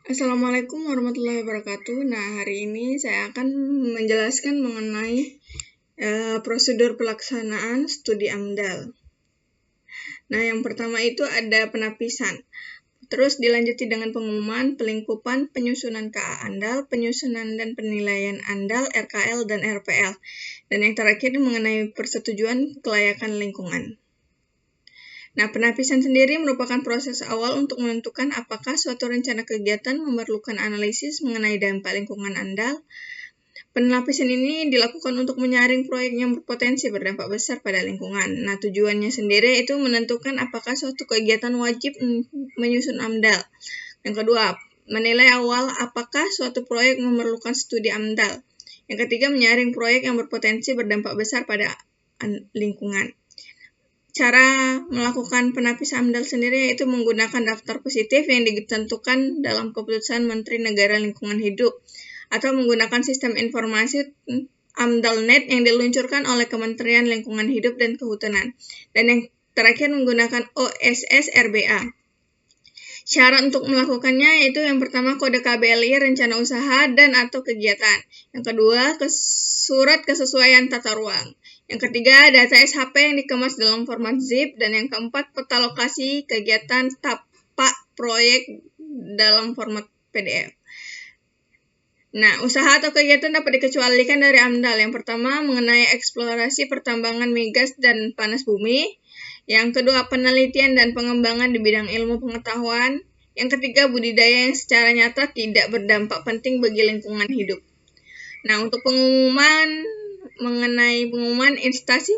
Assalamualaikum warahmatullahi wabarakatuh. Nah, hari ini saya akan menjelaskan mengenai prosedur pelaksanaan studi AMDAL. Nah, yang pertama itu ada penapisan. Terus dilanjuti dengan pengumuman, pelingkupan, penyusunan KA AMDAL, penyusunan dan penilaian AMDAL, RKL, dan RPL. Dan yang terakhir mengenai persetujuan kelayakan lingkungan. Nah, penapisan sendiri merupakan proses awal untuk menentukan apakah suatu rencana kegiatan memerlukan analisis mengenai dampak lingkungan AMDAL. Penapisan ini dilakukan untuk menyaring proyek yang berpotensi berdampak besar pada lingkungan. Nah, tujuannya sendiri itu menentukan apakah suatu kegiatan wajib menyusun AMDAL. Yang kedua, menilai awal apakah suatu proyek memerlukan studi AMDAL. Yang ketiga, menyaring proyek yang berpotensi berdampak besar pada lingkungan. Cara melakukan penapisan AMDAL sendiri yaitu menggunakan daftar positif yang ditentukan dalam keputusan Menteri Negara Lingkungan Hidup atau menggunakan sistem informasi AMDALNet yang diluncurkan oleh Kementerian Lingkungan Hidup dan Kehutanan. Dan yang terakhir menggunakan OSS RBA. Syarat untuk melakukannya yaitu yang pertama kode KBLI rencana usaha dan atau kegiatan. Yang kedua surat kesesuaian tata ruang. Yang ketiga data SHP yang dikemas dalam format zip. Dan yang keempat peta lokasi kegiatan tapak proyek dalam format PDF. Nah, usaha atau kegiatan dapat dikecualikan dari AMDAL. Yang pertama mengenai eksplorasi pertambangan migas dan panas bumi. Yang kedua, penelitian dan pengembangan di bidang ilmu pengetahuan. Yang ketiga, budidaya yang secara nyata tidak berdampak penting bagi lingkungan hidup. Nah, untuk mengenai pengumuman instansi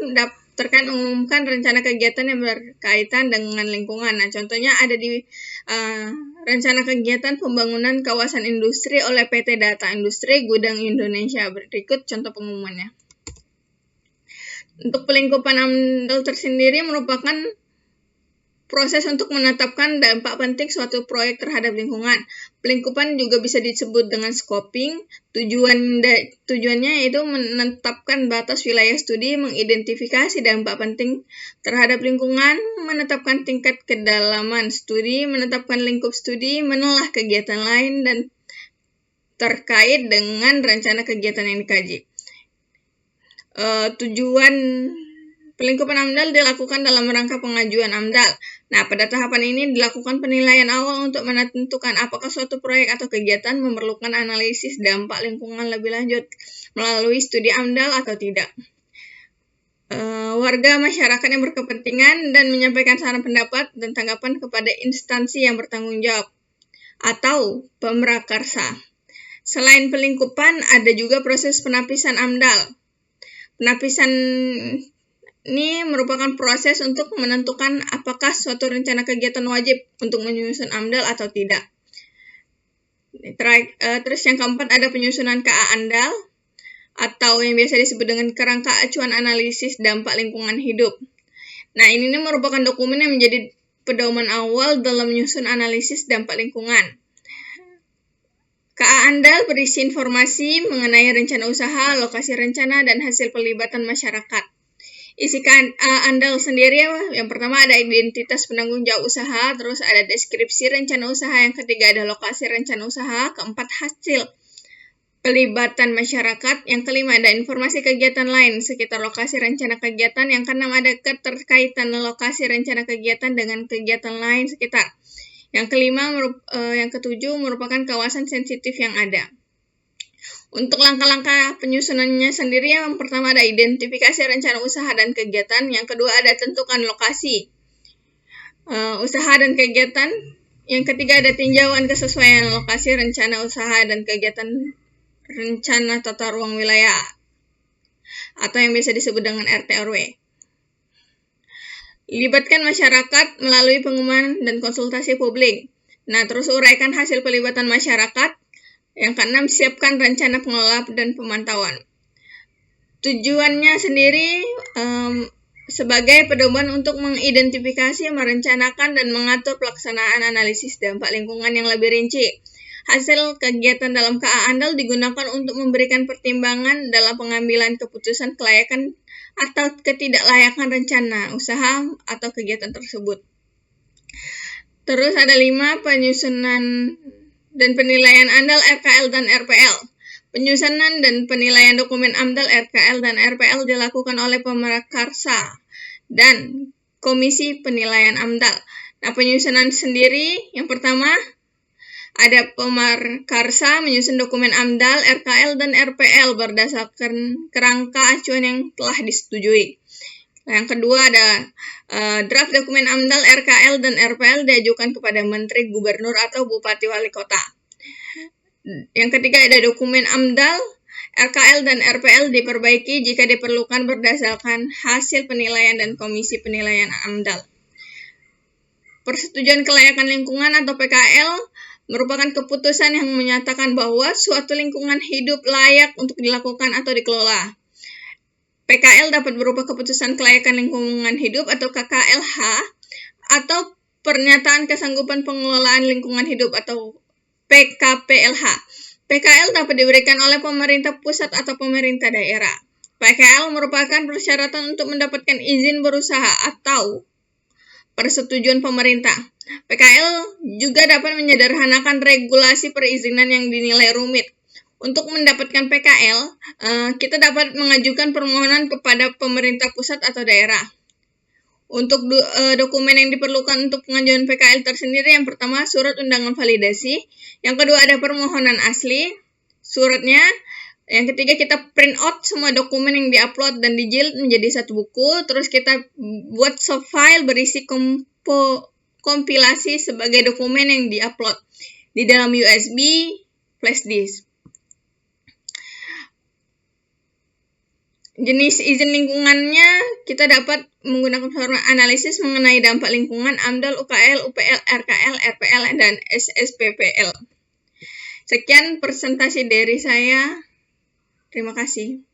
terkait mengumumkan rencana kegiatan yang berkaitan dengan lingkungan. Nah, contohnya ada di rencana kegiatan pembangunan kawasan industri oleh PT Data Industri Gudang Indonesia. Berikut contoh pengumumannya. Untuk pelingkupan AMDAL tersendiri merupakan proses untuk menetapkan dampak penting suatu proyek terhadap lingkungan. Pelingkupan juga bisa disebut dengan scoping. Tujuannya yaitu menetapkan batas wilayah studi, mengidentifikasi dampak penting terhadap lingkungan, menetapkan tingkat kedalaman studi, menetapkan lingkup studi, menelaah kegiatan lain dan terkait dengan rencana kegiatan yang dikaji. Tujuan pelingkupan AMDAL dilakukan dalam rangka pengajuan AMDAL. Nah, pada tahapan ini dilakukan penilaian awal untuk menentukan apakah suatu proyek atau kegiatan memerlukan analisis dampak lingkungan lebih lanjut melalui studi AMDAL atau tidak. Warga masyarakat yang berkepentingan dan menyampaikan saran pendapat dan tanggapan kepada instansi yang bertanggung jawab atau pemrakarsa. Selain pelingkupan, ada juga proses penapisan AMDAL. Penapisan ini merupakan proses untuk menentukan apakah suatu rencana kegiatan wajib untuk menyusun AMDAL atau tidak. Terus yang keempat ada penyusunan KA AMDAL atau yang biasa disebut dengan kerangka acuan analisis dampak lingkungan hidup. Nah, ini merupakan dokumen yang menjadi pedoman awal dalam menyusun analisis dampak lingkungan. KA AMDAL berisi informasi mengenai rencana usaha, lokasi rencana, dan hasil pelibatan masyarakat. Isi AMDAL sendiri yang pertama ada identitas penanggung jawab usaha, terus ada deskripsi rencana usaha, yang ketiga ada lokasi rencana usaha, keempat hasil pelibatan masyarakat, yang kelima ada informasi kegiatan lain sekitar lokasi rencana kegiatan, yang keenam ada keterkaitan lokasi rencana kegiatan dengan kegiatan lain sekitar. Yang kelima, yang ketujuh merupakan kawasan sensitif yang ada. Untuk langkah-langkah penyusunannya sendiri, yang pertama ada identifikasi rencana usaha dan kegiatan, yang kedua ada tentukan lokasi usaha dan kegiatan, yang ketiga ada tinjauan kesesuaian lokasi rencana usaha dan kegiatan rencana tata ruang wilayah atau yang biasa disebut dengan RT/RW. Libatkan masyarakat melalui pengumuman dan konsultasi publik. Nah, terus uraikan hasil pelibatan masyarakat. Yang keenam, siapkan rencana pengelola dan pemantauan. Tujuannya sendiri sebagai pedoman untuk mengidentifikasi, merencanakan, dan mengatur pelaksanaan analisis dampak lingkungan yang lebih rinci. Hasil kegiatan dalam KA AMDAL digunakan untuk memberikan pertimbangan dalam pengambilan keputusan kelayakan atau ketidaklayakan rencana usaha atau kegiatan tersebut. Terus ada 5, penyusunan dan penilaian AMDAL, RKL, dan RPL. Penyusunan dan penilaian dokumen AMDAL, RKL, dan RPL dilakukan oleh Pemrakarsa dan Komisi Penilaian AMDAL. Nah, penyusunan sendiri, yang pertama, ada Pemrakarsa menyusun dokumen AMDAL, RKL, dan RPL berdasarkan kerangka acuan yang telah disetujui. Nah, yang kedua ada draft dokumen AMDAL, RKL, dan RPL diajukan kepada Menteri, Gubernur, atau Bupati Wali Kota. Yang ketiga ada dokumen AMDAL, RKL, dan RPL diperbaiki jika diperlukan berdasarkan hasil penilaian dan Komisi Penilaian AMDAL. Persetujuan kelayakan lingkungan atau PKL merupakan keputusan yang menyatakan bahwa suatu lingkungan hidup layak untuk dilakukan atau dikelola. PKL dapat berupa keputusan kelayakan lingkungan hidup atau KKLH atau pernyataan kesanggupan pengelolaan lingkungan hidup atau PKPLH. PKL dapat diberikan oleh pemerintah pusat atau pemerintah daerah. PKL merupakan persyaratan untuk mendapatkan izin berusaha atau persetujuan pemerintah. PKL juga dapat menyederhanakan regulasi perizinan yang dinilai rumit. Untuk mendapatkan PKL, kita dapat mengajukan permohonan kepada pemerintah pusat atau daerah. Untuk dokumen yang diperlukan untuk pengajuan PKL tersendiri, yang pertama surat undangan validasi, yang kedua ada permohonan asli, suratnya, yang ketiga kita print out semua dokumen yang diupload dan dijilid menjadi satu buku, terus kita buat softfile berisi kompilasi sebagai dokumen yang diupload di dalam USB flash disk. Jenis izin lingkungannya kita dapat menggunakan format analisis mengenai dampak lingkungan AMDAL, UKL, UPL, RKL, RPL, dan SSPPL. Sekian presentasi dari saya. Terima kasih.